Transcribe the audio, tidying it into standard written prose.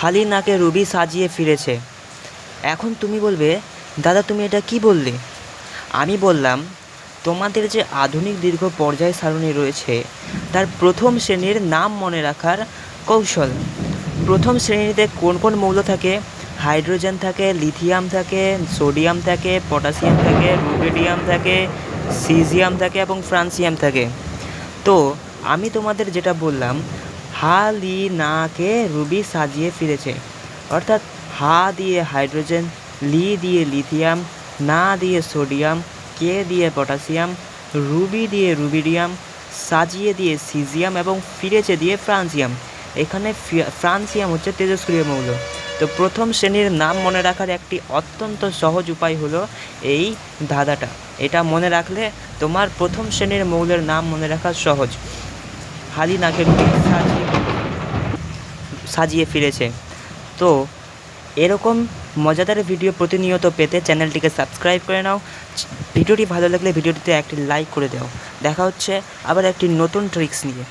খালি নাকে রুবি সাজিয়ে ফিরেছে। এখন তুমি বলবে, দাদা তুমি এটা কি বললে? আমি বললাম, তোমাদের যে আধুনিক দীর্ঘ পর্যায় সারণী রয়েছে তার প্রথম শ্রেণীর নাম মনে রাখার কৌশল। প্রথম শ্রেণীতে কোন কোন মৌল থাকে? হাইড্রোজেন থাকে, লিথিয়াম থাকে, সোডিয়াম থাকে, পটাশিয়াম থাকে, রুবিডিয়াম থাকে, সিজিয়াম থাকে এবং ফ্রান্সিয়াম থাকে। তো আমি তোমাদের যেটা বললাম, হা লি না কে রুবি সাজিয়ে ফিরেছে, অর্থাৎ হা দিয়ে হাইড্রোজেন, লি দিয়ে লিথিয়াম, না দিয়ে সোডিয়াম, কে দিয়ে পটাশিয়াম, রুবি দিয়ে রুবিডিয়াম, সাজিয়ে দিয়ে সিজিয়াম এবং ফিরেছে দিয়ে ফ্রান্সিয়াম। এখানে ফ্রান্সিয়াম হচ্ছে তেজস্ক্রিয় মৌল। তো প্রথম শ্রেণীর নাম মনে রাখার একটি অত্যন্ত সহজ উপায় হলো এই ধাঁধাটা। এটা মনে রাখলে তোমার প্রথম শ্রেণীর মৌলের নাম মনে রাখা সহজ। খালি নাকে রুবি সাজিয়ে ফিরেছে। তো এরকম মজাদার ভিডিও প্রতিনিয়ত পেতে চ্যানেলটিকে সাবস্ক্রাইব করে নাও। ভিডিওটি ভালো লাগলে ভিডিওটিতে একটি লাইক করে দাও। দেখা হচ্ছে আবার একটি নতুন ট্রিক্স নিয়ে।